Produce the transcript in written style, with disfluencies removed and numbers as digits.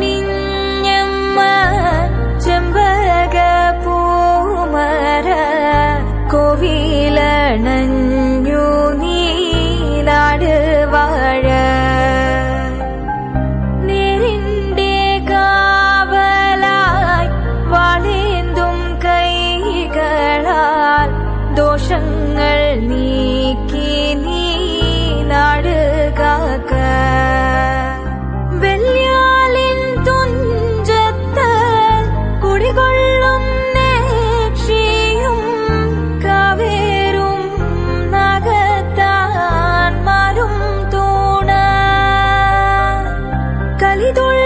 ചെമ്പട്ടണിഞ്ഞമ്മ ചെമ്പക പൂമര കോവിലണഞ്ഞു നീലാട് വാഴ നേരിന്റെ കാവലായി വാളേന്തും കൈകളാൽ ദോഷങ്ങൾ നീക്കി നീനാട് കാക്ക വെള്ളിയാലിൻ തുഞ്ചത്ത് കുടികൊള്ളും നേക്ഷിയും കാവേരും നഗത്താൻ മാറും തൂണ കലിതൊഴ